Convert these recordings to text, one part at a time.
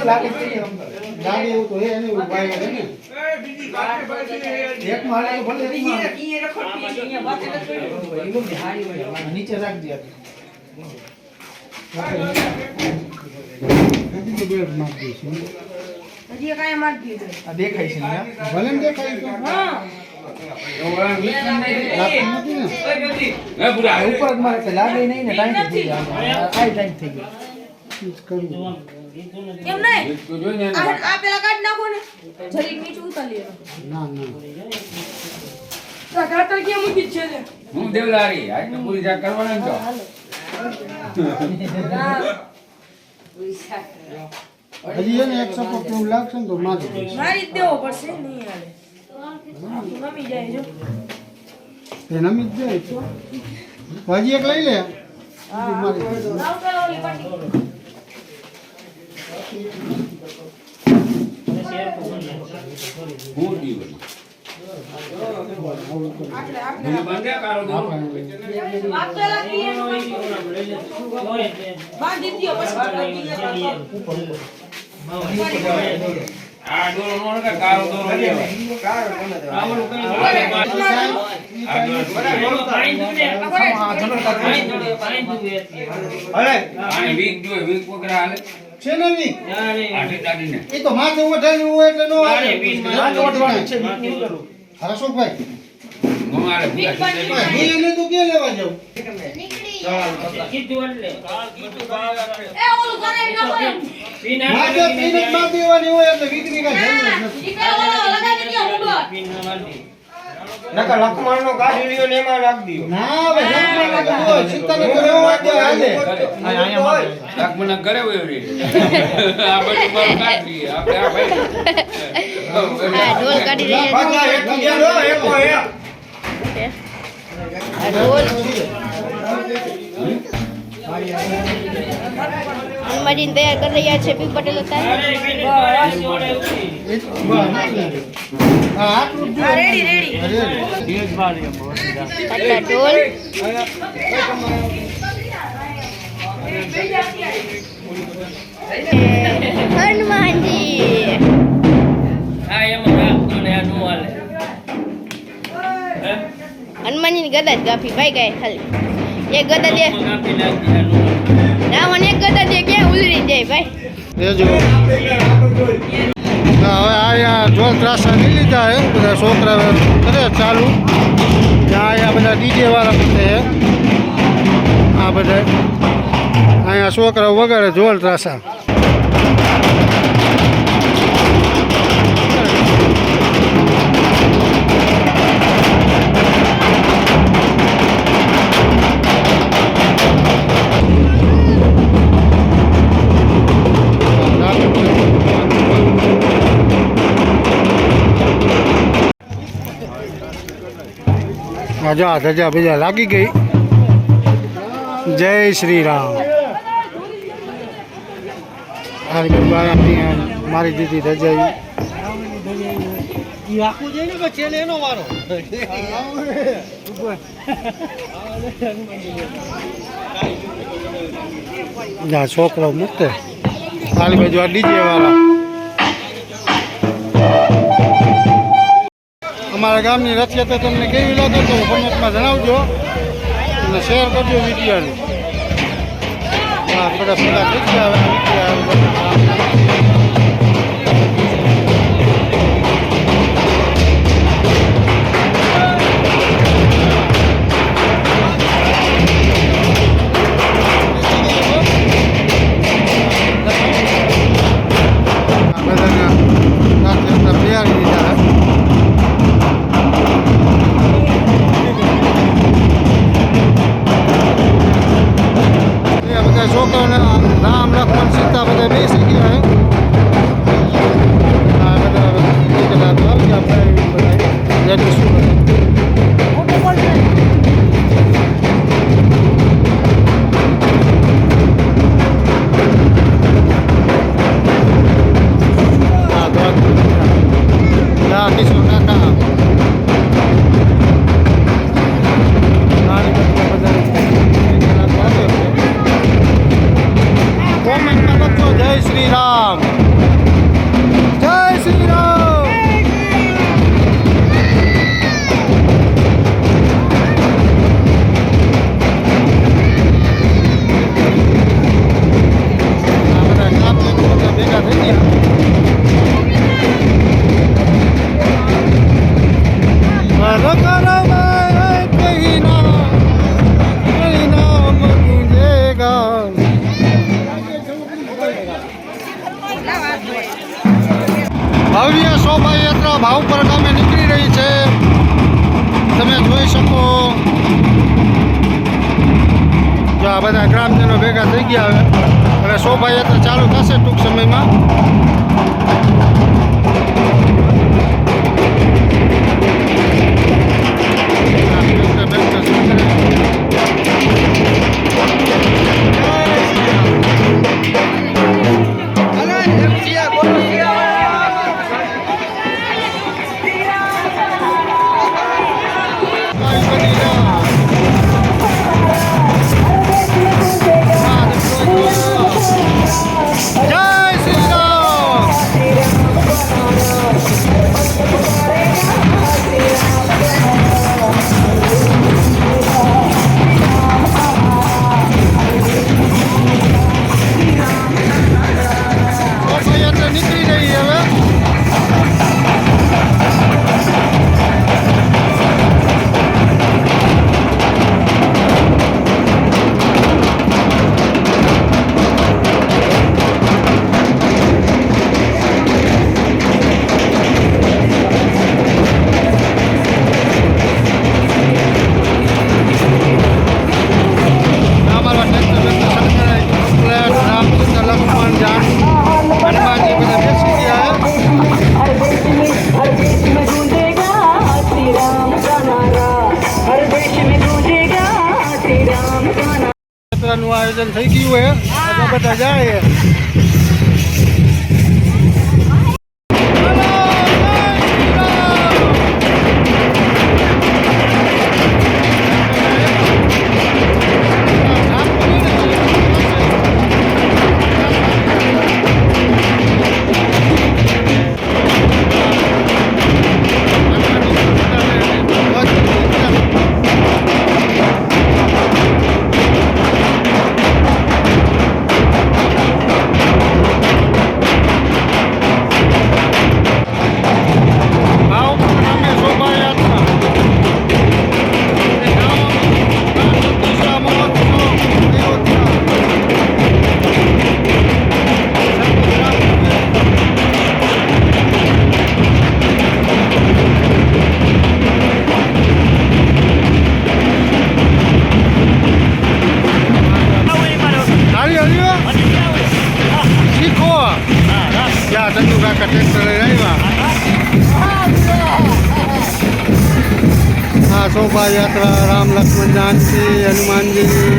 લાગે છે ગાડી એવું તો હે એને ઉપાય છે ને એક માળે તો ભલે નીચે રાખજે હજી કાંઈ માર દીધું આ દેખાય છે ને ભલે ને દેખાય તો હા ઉપર મારે તો લાગે નહીં ને ટાઈમ થઈ ગયો આ ટાઈમ થઈ ગયો કેમ નહીં આ પેલા કાઢ નાખો ને જરીક નીચે ઉતારી લો ના તો કાતર કે મૂકી છે ને હું દેવલારી આજ તો પૂરી જા કરવાના તો હજી એને એક સપોર્ટ એવું લાગશે ને તો મારી દઈશ મારી જ દેવો પડશે નહીં હાલે નમી જાય જો એ નમી જ જાય તો હજી એક લઈ લે મારી દઈશ. લાવ તો ઓલી પટ્ટી હું દીવન મને બંધે કારો દો વાત તો લાગી એનો બાંધી દ્યો પછી આ દોરો નો કે કારો દોરો લેવા આવડું કઈ આ વીક જો વીક પકડા હાલે છે ને વી આઠી દાડીને એ તો માથે ઉઠાડી હોય એટલે નો આવે માથે ઉઠવાનું છે હરસુખભાઈ અમારે એને તો ક્યાં લેવા જાવ એ ઓલું કરાવી નાખો એમ માથે પીને માં દેવાની હોય એટલે વીકની કા જરૂર નથી ઈ પેલા ઓલો લગાવી દ્યો મુંડો નકા લખમણનો કાઢી લ્યો ને એમાં નાખ દીયો ના હવે જમવાનું તો હોય ચિંતા ન કરો હોય તો હાલે મને ઘરે હોય રે આ બધું બળ કાઢી આપણે આ ભાઈ આ ઢોલ કાઢી રહ્યા પાછા એક ગેલો એકો હે આ ઢોલ હનુમાનજીને તૈયાર કરી રહ્યા છે પી પટેલ અત્યારે હા આટલું જ રેડી રેડી આટલા ઢોલ હનુમાનજી હનુમાનજીની ગદા જ કાપી ભાઈ ગાય ખાલી એક ગદા દે રાવણ એક ગદા દે ક્યાં ઉલરી જાય ભાઈ રેજો હા હવે આયા ઢોલ ત્રાસા લઈ લીધા હે બધા છોકરા કરે ચાલુ ત્યાં આયા બધા ડીજે વાળા છે આ બધા અહીંયા છોકરા વગાડે ઢોલ ત્રાસા ધજા ધજા બીજા લાગી ગઈ જય શ્રી રામ મારી દીધી ધજા છોકરો મૂકે આલી બાજુ આ ડીજે વાળા અમારા ગામની રથયાત્રા તમને કેવી લાગે તો કોમેન્ટમાં જણાવજો અને શેર કરજો વિડીયોને હા બધા બધા થઈ છોકરાઓને રામ લક્ષ્મણ સીતા બધા બેસી ગયા કોમેન્ટમાં લખો જય શ્રી રામ. આ બધા ગ્રામજનો ભેગા થઈ ગયા હવે શોભાયાત્રા ચાલુ થશે ટૂંક સમયમાં. નું આયોજન થઈ ગયું છે એટલે બધા જાય. શોભાયાત્રા રામ લક્ષ્મણ જાનકી હનુમાનજી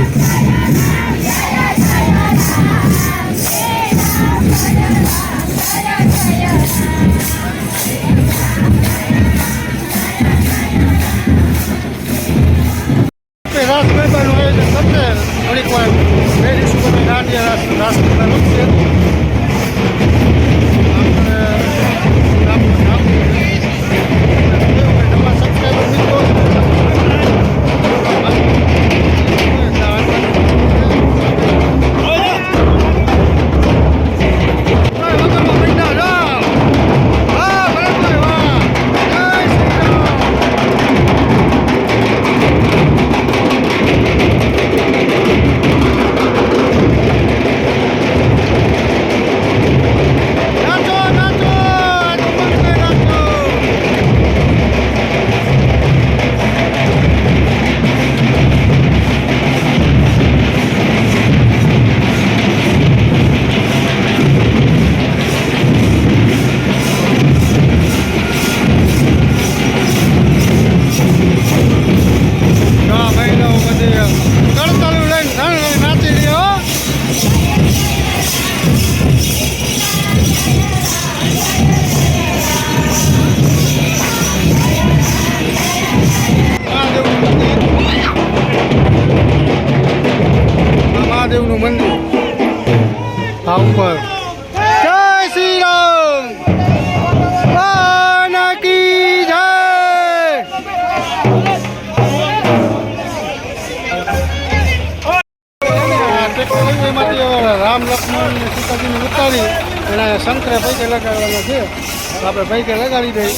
રાસ ગરબાનું આયોજન કરશે. થોડીક વાર બે દિવસો પછી દાંડિયા રાસ ગરબા રમશે. મહાદેવનું મંદિર આ ઉપર. જય શ્રી રામ કી જય. રામ લક્ષ્મણ સીતાજીને ઉતારી અને શંકરે પૈકે લગાડવાના છે. આપણે પૈકે લગાડી દઈએ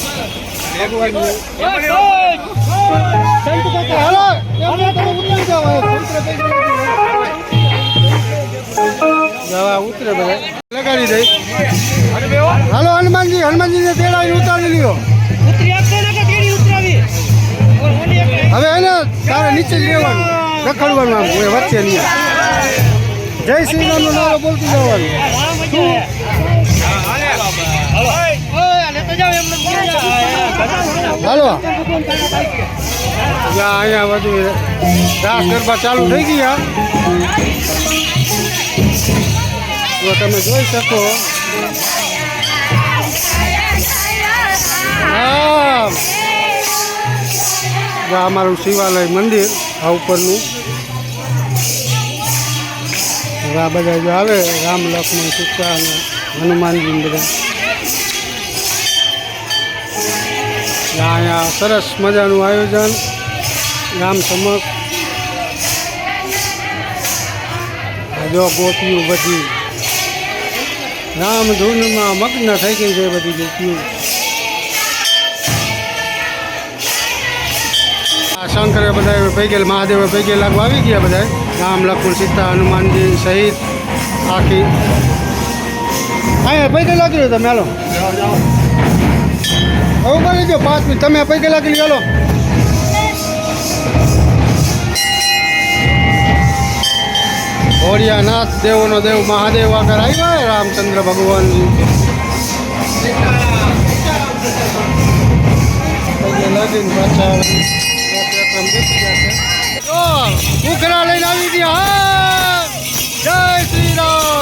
ભગવાનને. ઉતરે બધા લગાડી દઈ. હાલો હનુમાનજી, હનુમાનજીને તેડાવી ઉતારી લ્યો. હવે એને તારે નીચે જ રહેવાનું, રખડવાનું આમ વચ્ચે નહીં. જય શ્રી રામનો નારો બોલતું જવાનું. હાલો અહીંયા બધું રાસ ગરબા ચાલુ થઈ ગયા તો તમે જોઈ શકો. હા આ અમારું શિવાલય મંદિર આ ઉપરનું. આ બધા જો આવે રામ લક્ષ્મણ સીતા અને હનુમાનજી ને બધા અહીંયા સરસ મજાનું આયોજન ગામ સમક્ષ. જો ગોપીઓ બધી રામ ધૂનમાં મગ્ન થઈ ગઈ છે બધી ગોપીઓ. આ શંકરે બધા પૈકી મહાદેવ પૈકી લાગવા આવી ગયા બધા રામ લક્ષ્મણ સીતા હનુમાનજી સહિત આખી અહીંયા પૈકી લાગી રહ્યો તમે હાલો હવે કરી દો 5 મિનિટ તમે પૈકી લાગી લો. ભોળિયાનાથ દેવોનો દેવ મહાદેવ આગળ આવ્યા રામચંદ્ર ભગવાનજી લાગીને પાછા ઉખરા લઈને આવી ગયા. જય શ્રી રામ.